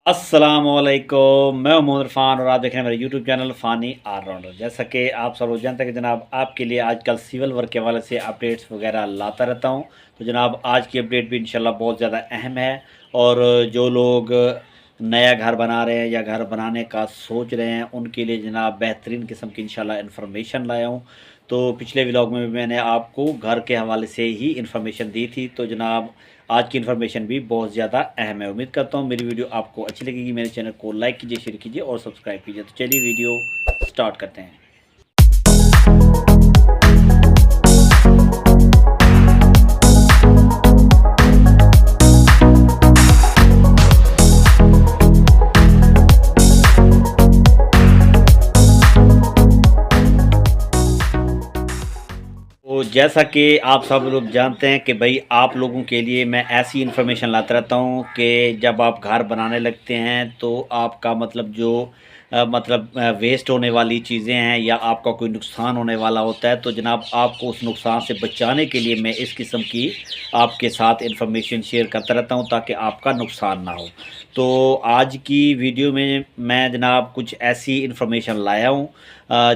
अस्सलामुअलैकुम, मैं हूं मोहम्मद इरफान और आप देख रहे हैं मेरे यूट्यूब चैनल फ़ानी ऑलराउंडर। जैसा कि आप सब लोग जानते हैं कि जनाब आपके लिए आजकल सिविल वर्क के हवाले से अपडेट्स वगैरह लाता रहता हूं। तो जनाब आज की अपडेट भी इंशाल्लाह बहुत ज़्यादा अहम है। और जो लोग नया घर बना रहे हैं या घर बनाने का सोच रहे हैं उनके लिए जनाब बेहतरीन किस्म की इंशाल्लाह इन्फॉर्मेशन लाया हूँ। तो पिछले व्लॉग में भी मैंने आपको घर के हवाले से ही इन्फॉर्मेशन दी थी। तो जनाब आज की इन्फॉर्मेशन भी बहुत ज़्यादा अहम है। उम्मीद करता हूँ मेरी वीडियो आपको अच्छी लगेगी। मेरे चैनल को लाइक कीजिए, शेयर कीजिए और सब्सक्राइब कीजिए। तो चलिए वीडियो स्टार्ट करते हैं। तो जैसा कि आप सब लोग जानते हैं कि भाई आप लोगों के लिए मैं ऐसी इन्फॉर्मेशन लाता रहता हूँ कि जब आप घर बनाने लगते हैं तो आपका मतलब जो वेस्ट होने वाली चीज़ें हैं या आपका कोई नुकसान होने वाला होता है, तो जनाब आपको उस नुकसान से बचाने के लिए मैं इस किस्म की आपके साथ इन्फॉर्मेशन शेयर करता रहता हूँ ताकि आपका नुकसान ना हो। तो आज की वीडियो में मैं जनाब कुछ ऐसी इन्फॉर्मेशन लाया हूँ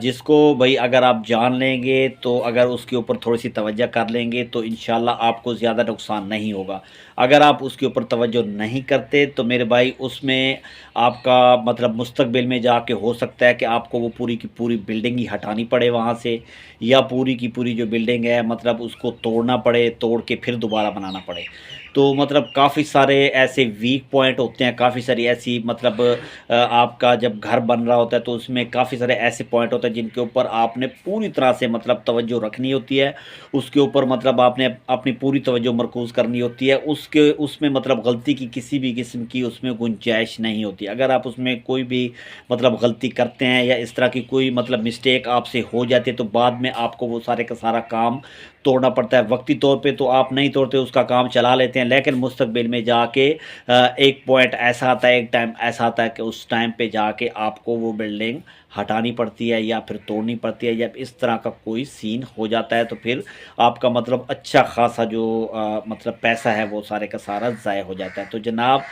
जिसको भाई अगर आप जान लेंगे तो अगर उसके ऊपर थोड़ी सी तवज्जो कर लेंगे तो इंशाल्लाह आपको ज़्यादा नुकसान नहीं होगा। अगर आप उसके ऊपर तवज्जो नहीं करते तो मेरे भाई उसमें आपका मतलब मुस्तकबिल में जाके हो सकता है कि आपको वो पूरी की पूरी बिल्डिंग ही हटानी पड़े वहाँ से, या पूरी की पूरी जो बिल्डिंग है मतलब उसको तोड़ना पड़े, तोड़ के फिर दोबारा बनाना पड़े। तो मतलब काफ़ी सारे ऐसे वीक पॉइंट होते हैं, काफ़ी सारी ऐसी आपका जब घर बन रहा होता है तो उसमें काफ़ी सारे ऐसे पॉइंट होते हैं जिनके ऊपर आपने पूरी तरह से मतलब तवज्जो रखनी होती है। उसके ऊपर मतलब आपने अपनी पूरी तवज्जो मरकूज़ करनी होती है। उसके उसमें मतलब गलती की किसी भी किस्म की उसमें गुंजाइश नहीं होती। अगर आप उसमें कोई भी मतलब गलती करते हैं या इस तरह की कोई मतलब मिस्टेक आपसे हो जाती है तो बाद में आपको वो सारे का सारा काम तोड़ना पड़ता है। वक्ती तौर पे तो आप नहीं तोड़ते, उसका काम चला लेते हैं, लेकिन मुस्तकबिल में जाके एक पॉइंट ऐसा आता है, एक टाइम ऐसा आता है कि उस टाइम पे जाके आपको वो बिल्डिंग हटानी पड़ती है या फिर तोड़नी पड़ती है, या इस तरह का कोई सीन हो जाता है तो फिर आपका मतलब अच्छा खासा जो मतलब पैसा है वो सारे का सारा ज़ाय हो जाता है। तो जनाब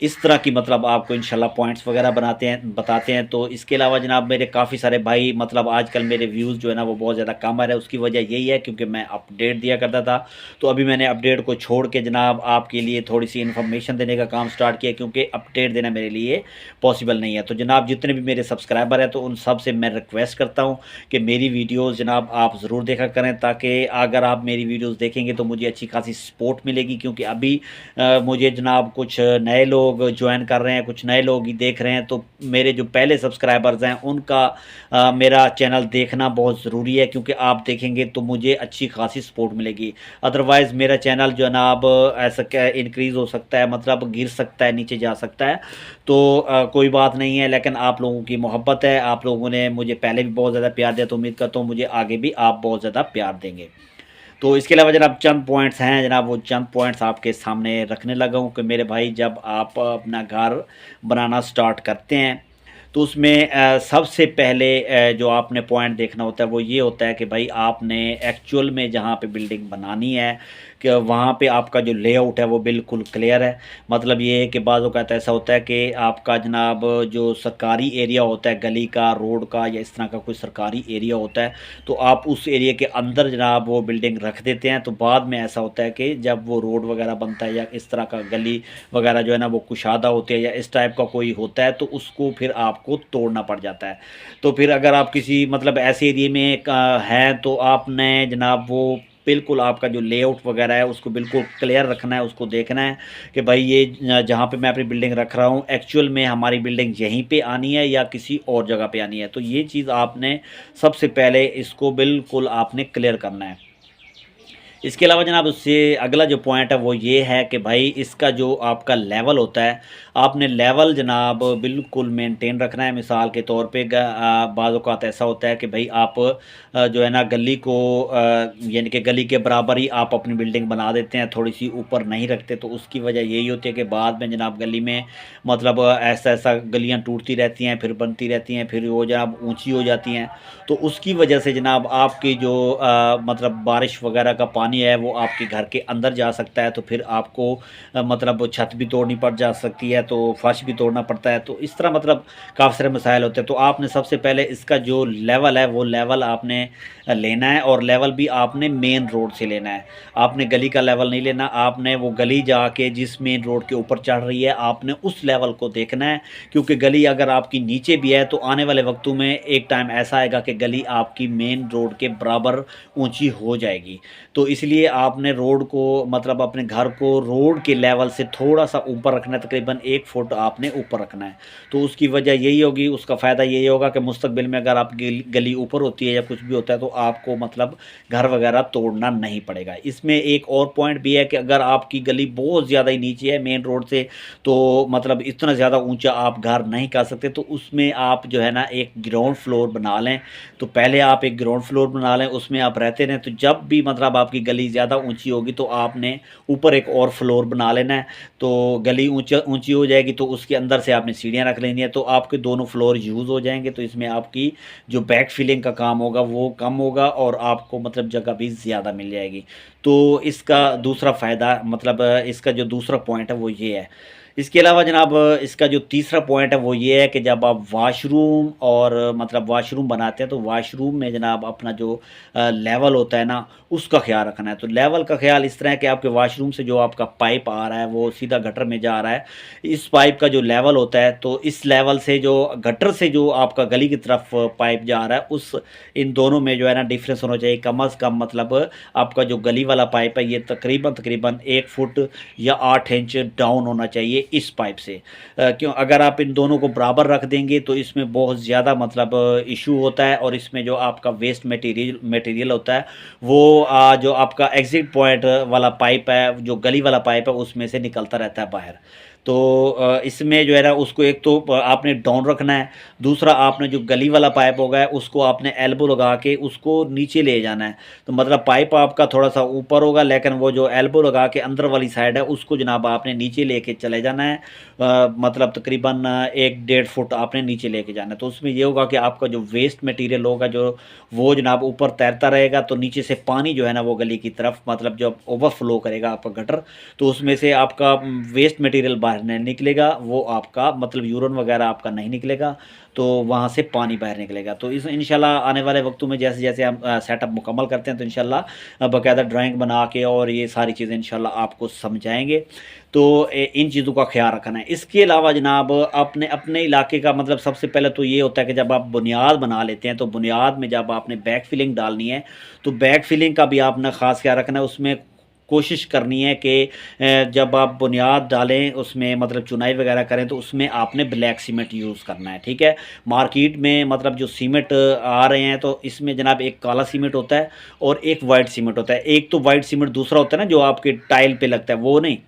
इस तरह की मतलब आपको इंशाल्लाह पॉइंट्स वगैरह बताते हैं। तो इसके अलावा जनाब मेरे काफ़ी सारे भाई मतलब आजकल मेरे व्यूज़ जो है ना वो बहुत ज़्यादा कम आ रहे हैं। उसकी वजह यही है क्योंकि मैं अपडेट दिया करता था, तो अभी मैंने अपडेट को छोड़ के जनाब आपके लिए थोड़ी सी इन्फॉर्मेशन देने का काम स्टार्ट किया, क्योंकि अपडेट देना मेरे लिए पॉसिबल नहीं है। तो जनाब जितने भी मेरे सब्सक्राइबर हैं तो उन सब से मैं रिक्वेस्ट करता हूँ कि मेरी वीडियोज़ जनाब आप ज़रूर देखा करें, ताकि अगर आप मेरी वीडियोज़ देखेंगे तो मुझे अच्छी खासी सपोर्ट मिलेगी। क्योंकि अभी मुझे जनाब कुछ नए लोग ज्वाइन कर रहे हैं, कुछ नए लोग ही देख रहे हैं, तो मेरे जो पहले सब्सक्राइबर्स हैं उनका मेरा चैनल देखना बहुत ज़रूरी है, क्योंकि आप देखेंगे तो मुझे अच्छी खासी सपोर्ट मिलेगी। अदरवाइज़ मेरा चैनल जो है ना अब ऐसा क्या इंक्रीज़ हो सकता है, मतलब गिर सकता है, नीचे जा सकता है। तो कोई बात नहीं है, लेकिन आप लोगों की मोहब्बत है, आप लोगों ने मुझे पहले भी बहुत ज़्यादा प्यार दिया, तो उम्मीद करता हूँ मुझे आगे भी आप बहुत ज़्यादा प्यार देंगे। तो इसके अलावा जनाब चंद पॉइंट्स हैं, जनाब वो चंद पॉइंट्स आपके सामने रखने लगा हूँ कि मेरे भाई जब आप अपना घर बनाना स्टार्ट करते हैं तो उसमें सबसे पहले जो आपने पॉइंट देखना होता है वो ये होता है कि भाई आपने एक्चुअल में जहाँ पे बिल्डिंग बनानी है कि वहाँ पे आपका जो लेआउट है वो बिल्कुल क्लियर है। मतलब ये है कि बाज़ औक़ात ऐसा होता है कि आपका जनाब जो सरकारी एरिया होता है, गली का, रोड का या इस तरह का कोई सरकारी एरिया होता है, तो आप उस एरिया के अंदर जनाब वो बिल्डिंग रख देते हैं। तो बाद में ऐसा होता है कि जब वो रोड वगैरह बनता है या इस तरह का गली वगैरह जो है ना वो कुशादा होती है या इस टाइप का कोई होता है, तो उसको फिर आपको तोड़ना पड़ जाता है। तो फिर अगर आप किसी मतलब ऐसे एरिया में हैं तो आपने जनाब वो बिल्कुल आपका जो लेआउट वगैरह है उसको बिल्कुल क्लियर रखना है, उसको देखना है कि भाई ये जहाँ पे मैं अपनी बिल्डिंग रख रहा हूँ एक्चुअल में हमारी बिल्डिंग यहीं पे आनी है या किसी और जगह पे आनी है। तो ये चीज़ आपने सबसे पहले इसको बिल्कुल आपने क्लियर करना है। इसके अलावा जनाब उससे अगला जो पॉइंट है वो ये है कि भाई इसका जो आपका लेवल होता है, आपने लेवल जनाब बिल्कुल मेंटेन रखना है। मिसाल के तौर पे बाज़ औक़ात ऐसा होता है कि भाई आप जो है ना गली को यानी कि गली के बराबर ही आप अपनी बिल्डिंग बना देते हैं, थोड़ी सी ऊपर नहीं रखते। तो उसकी वजह यही होती है कि बाद में जनाब गली में मतलब ऐसा गलियाँ टूटती रहती हैं, फिर बनती रहती हैं, फिर वो जनाब ऊँची हो जाती हैं। तो उसकी वजह से जनाब आपकी जो मतलब बारिश वगैरह का पानी पानी है वो आपके घर के अंदर जा सकता है, तो फिर आपको मतलब छत भी तोड़नी पड़ जा सकती है, तो फर्श भी तोड़ना पड़ता है। तो इस तरह मतलब काफ़ी सारे मसाइल होते हैं। तो आपने सबसे पहले इसका जो लेवल है वो लेवल आपने लेना है, और लेवल भी आपने मेन रोड से लेना है। आपने गली का लेवल नहीं लेना, आपने वो गली जाके जिस मेन रोड के ऊपर चढ़ रही है आपने उस लेवल को देखना है, क्योंकि गली अगर आपकी नीचे भी है तो आने वाले वक्तों में एक टाइम ऐसा आएगा कि गली आपकी मेन रोड के बराबर ऊंची हो जाएगी। तो इसलिए आपने रोड को मतलब अपने घर को रोड के लेवल से थोड़ा सा ऊपर रखना है, तकरीबन 1 फुट आपने ऊपर रखना है। तो उसकी वजह यही होगी, उसका फ़ायदा यही होगा कि मुस्तकबिल में अगर आप गली ऊपर होती है या कुछ भी होता है तो आपको मतलब घर वगैरह तोड़ना नहीं पड़ेगा। इसमें एक और पॉइंट भी है कि अगर आपकी गली बहुत ज़्यादा ही नीचे है मेन रोड से, तो मतलब इतना ज़्यादा ऊंचा आप घर नहीं कर सकते, तो उसमें आप जो है ना एक ग्राउंड फ्लोर बना लें। तो पहले आप एक ग्राउंड फ्लोर बना लें, उसमें आप रहते रहें, तो जब भी मतलब आपकी गली ज़्यादा ऊंची होगी तो आपने ऊपर एक और फ्लोर बना लेना है। तो गली ऊंची हो जाएगी तो उसके अंदर से आपने सीढ़ियाँ रख लेनी है, तो आपके दोनों फ्लोर यूज़ हो जाएंगे। तो इसमें आपकी जो बैक फिलिंग का काम होगा वो कम होगा और आपको मतलब जगह भी ज़्यादा मिल जाएगी। तो इसका दूसरा फ़ायदा मतलब इसका जो दूसरा पॉइंट है वो ये है। इसके अलावा जनाब इसका जो तीसरा पॉइंट है वो ये है कि जब आप वाशरूम और मतलब वाशरूम बनाते हैं तो वाशरूम में जनाब अपना जो लेवल होता है ना उसका ख्याल रखना है। तो लेवल का ख्याल इस तरह है कि आपके वाशरूम से जो आपका पाइप आ रहा है वो सीधा गटर में जा रहा है। इस पाइप का जो लेवल होता है तो इस लेवल से जो गटर से जो आपका गली की तरफ पाइप जा रहा है उस इन दोनों में जो है ना डिफरेंस होना चाहिए कम अज़ कम। मतलब आपका जो गली वाला पाइप है ये तकरीबन तकरीबन 1 फुट या 8 इंच डाउन होना चाहिए इस पाइप से। क्यों अगर आप इन दोनों को बराबर रख देंगे तो इसमें बहुत ज़्यादा मतलब इशू होता है, और इसमें जो आपका वेस्ट मटेरियल होता है वो जो आपका एग्जिट पॉइंट वाला पाइप है जो गली वाला पाइप है उसमें से निकलता रहता है बाहर। तो इसमें जो है ना उसको एक तो आपने डाउन रखना है, दूसरा आपने जो गली वाला पाइप होगा उसको आपने एल्बो लगा के उसको नीचे ले जाना है। तो मतलब पाइप आपका थोड़ा सा ऊपर होगा लेकिन वो जो एल्बो लगा के अंदर वाली साइड है उसको जनाब आपने नीचे लेके चले जाना है। मतलब तकरीबन 1-1.5 फुट आपने नीचे लेके जाना है। तो उसमें ये होगा कि आपका जो वेस्ट मटेरियल होगा जो वो जनाब ऊपर तैरता रहेगा, तो नीचे से पानी जो है ना वो गली की तरफ मतलब जब ओवरफ्लो करेगा आपका गटर तो उसमें से आपका वेस्ट मटेरियल बाहर नहीं निकलेगा, वो आपका मतलब यूरिन वगैरह आपका नहीं निकलेगा, तो वहाँ से पानी बाहर निकलेगा। तो इस इंशाल्लाह आने वाले वक्तों में जैसे जैसे हम सेटअप मुकम्मल करते हैं तो इंशाल्लाह बाकायदा ड्राइंग बना के और ये सारी चीज़ें इंशाल्लाह आपको समझाएंगे। तो इन चीज़ों का ख्याल रखना है। इसके अलावा जनाब अपने अपने इलाके का मतलब सबसे पहले तो ये होता है कि जब आप बुनियाद बना लेते हैं तो बुनियाद में जब आपने बैक फिलिंग डालनी है तो बैक फिलिंग का भी आपने ख़ास ख्याल रखना है। उसमें कोशिश करनी है कि जब आप बुनियाद डालें उसमें मतलब चुनाई वगैरह करें तो उसमें आपने ब्लैक सीमेंट यूज़ करना है, ठीक है। मार्केट में मतलब जो सीमेंट आ रहे हैं तो इसमें जनाब एक काला सीमेंट होता है और एक वाइट सीमेंट होता है। एक तो वाइट सीमेंट दूसरा होता है ना जो आपके टाइल पे लगता है, वो नहीं,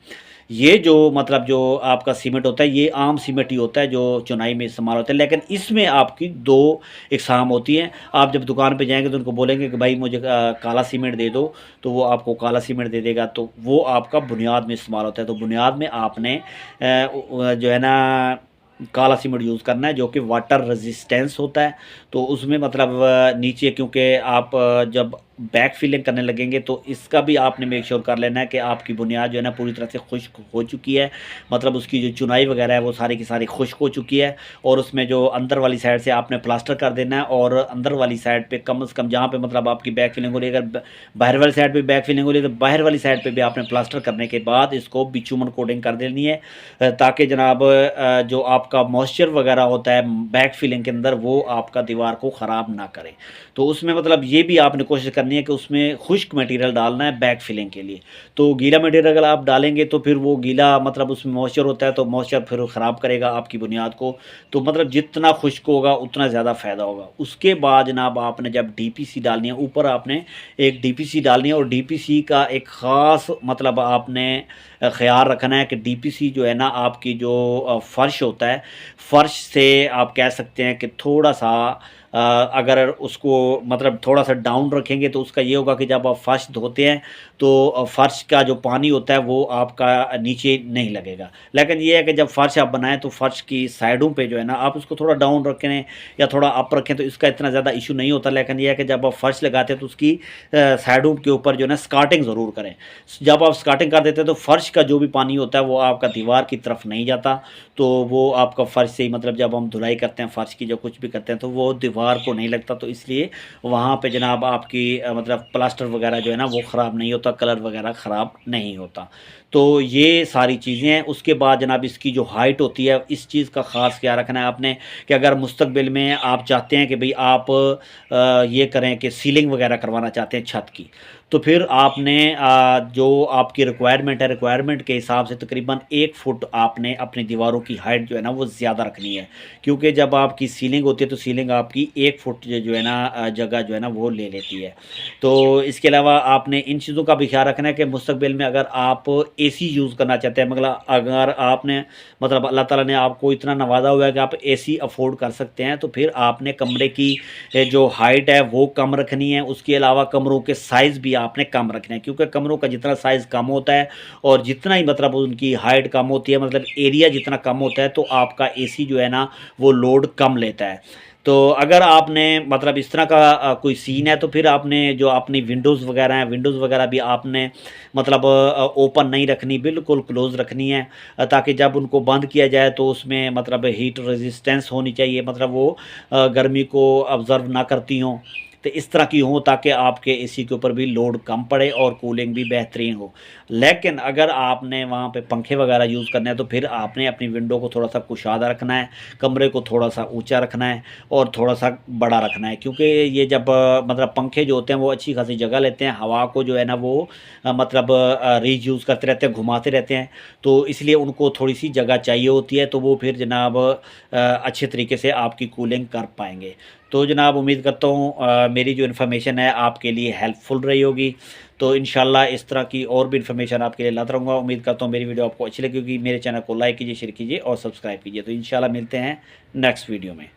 ये जो मतलब जो आपका सीमेंट होता है ये आम सीमेंट ही होता है जो चुनाई में इस्तेमाल होता है। लेकिन इसमें आपकी दो इकसाम होती हैं। आप जब दुकान पे जाएंगे तो उनको बोलेंगे कि भाई मुझे काला सीमेंट दे दो, तो वो आपको काला सीमेंट दे देगा, तो वो आपका बुनियाद में इस्तेमाल होता है। तो बुनियाद में आपने जो है ना काला सीमेंट यूज़ करना है जो कि वाटर रेजिस्टेंस होता है। तो उसमें मतलब नीचे क्योंकि आप जब बैक फिलिंग करने लगेंगे तो इसका भी आपने मेक श्योर कर लेना है कि आपकी बुनियाद जो है ना पूरी तरह से खुश्क हो चुकी है। मतलब उसकी जो चुनाई वगैरह है वो सारी की सारी खुश्क हो चुकी है, और उसमें जो अंदर वाली साइड से आपने प्लास्टर कर देना है, और अंदर वाली साइड पे कम से कम जहाँ पे मतलब आपकी बैक फिलिंग हो रही है, अगर बाहर वाली साइड पे बैक फिलिंग हो रही है तो बाहर वाली साइड पे भी आपने प्लास्टर करने के बाद इसको बिचूमन कोटिंग कर देनी है, ताकि जनाब जो आपका मॉइस्चर वगैरह होता है बैक फिलिंग के अंदर वो आपका दीवार को ख़राब ना करे। तो उसमें मतलब ये भी आपने कोशिश करनी है कि उसमें खुश्क मटेरियल डालना है बैक फिलिंग के लिए। तो गीला मटेरियल अगर आप डालेंगे तो फिर वो गीला मतलब उसमें मॉइस्चर होता है तो मॉइस्चर फिर ख़राब करेगा आपकी बुनियाद को। तो मतलब जितना खुश्क होगा उतना ज़्यादा फ़ायदा होगा। उसके बाद जनाब आपने जब डीपीसी डालनी है, ऊपर आपने एक डीपीसी डालनी है, और डीपीसी का एक ख़ास मतलब आपने ख़्याल रखना है कि डीपीसी जो है ना आपकी जो फ़र्श होता है, फ़र्श से आप कह सकते हैं कि थोड़ा सा अगर उसको मतलब थोड़ा सा डाउन रखेंगे तो उसका ये होगा कि जब आप फर्श धोते हैं तो फर्श का जो पानी होता है वो आपका नीचे नहीं लगेगा। लेकिन ये है कि जब फर्श आप बनाएं तो फर्श की साइडों पे जो है ना आप उसको थोड़ा डाउन रखें या थोड़ा अप रखें तो इसका इतना ज़्यादा इशू नहीं होता। लेकिन ये है कि जब आप फर्श लगाते हैं तो उसकी साइडों के ऊपर जो है ना स्कार्टिंग ज़रूर करें। जब आप स्कार्टिंग कर देते हैं तो फर्श का जो भी पानी होता है वो आपका दीवार की तरफ नहीं जाता, तो वो आपका फर्श से ही मतलब जब हम धुलाई करते हैं फर्श की जो कुछ भी करते हैं तो वो दीवार को नहीं लगता, तो इसलिए वहाँ पे जनाब आपकी मतलब प्लास्टर वगैरह जो है ना वो ख़राब नहीं होता, कलर वगैरह ख़राब नहीं होता। तो ये सारी चीज़ें हैं। उसके बाद जनाब इसकी जो हाइट होती है इस चीज़ का ख़ास ख्याल रखना है आपने कि अगर मुस्तकबिल में आप चाहते हैं कि भाई आप ये करें कि सीलिंग वगैरह करवाना चाहते हैं छत की, तो फिर आपने जो आपकी रिक्वायरमेंट है रिक्वायरमेंट के हिसाब से तकरीबन 1 फुट आपने अपनी दीवारों की हाइट जो है ना वो ज़्यादा रखनी है, क्योंकि जब आपकी सीलिंग होती है तो सीलिंग आपकी 1 फुट जो है ना जगह जो है ना वो ले लेती है। तो इसके अलावा आपने इन चीज़ों का भी ख्याल रखना है कि मुस्तकबिल में अगर आप एसी यूज़ करना चाहते हैं, मतलब अगर आपने मतलब अल्लाह ताला ने आपको इतना नवाजा हुआ है कि आप एसी अफोर्ड कर सकते हैं, तो फिर आपने कमरे की जो हाइट है वो कम रखनी है। उसके अलावा कमरों के साइज़ भी आपने कम रखने हैं, क्योंकि कमरों का जितना साइज़ कम होता है और जितना ही मतलब उनकी हाइट कम होती है, मतलब एरिया जितना कम होता है, तो आपका एसी जो है ना वो लोड कम लेता है। तो अगर आपने मतलब इस तरह का कोई सीन है तो फिर आपने जो अपनी विंडोज़ वगैरह हैं, विंडोज़ वगैरह भी आपने मतलब ओपन नहीं रखनी, बिल्कुल क्लोज़ रखनी है, ताकि जब उनको बंद किया जाए तो उसमें मतलब हीट रेजिस्टेंस होनी चाहिए, मतलब वो गर्मी को ऑब्ज़र्व ना करती हों। तो इस तरह की हो ताकि आपके एसी के ऊपर भी लोड कम पड़े और कूलिंग भी बेहतरीन हो। लेकिन अगर आपने वहाँ पे पंखे वगैरह यूज़ करने हैं तो फिर आपने अपनी विंडो को थोड़ा सा कुशादा रखना है, कमरे को थोड़ा सा ऊंचा रखना है और थोड़ा सा बड़ा रखना है, क्योंकि ये जब मतलब पंखे जो होते हैं वो अच्छी खासी जगह लेते हैं, हवा को जो है ना वो मतलब रीयूज़ करते रहते हैं, घुमाते रहते हैं, तो इसलिए उनको थोड़ी सी जगह चाहिए होती है, तो वो फिर जनाब अच्छे तरीके से आपकी कूलिंग कर पाएंगे। तो जनाब उम्मीद करता हूँ मेरी जो इन्फॉर्मेशन है आपके लिए हेल्पफुल रही होगी। तो इंशाल्लाह इस तरह की और भी इन्फॉर्मेशन आपके लिए लाता रहूँगा। उम्मीद करता हूँ मेरी वीडियो आपको अच्छी लगी होगी। मेरे चैनल को लाइक कीजिए, शेयर कीजिए और सब्सक्राइब कीजिए। तो इंशाल्लाह मिलते हैं नेक्स्ट वीडियो में।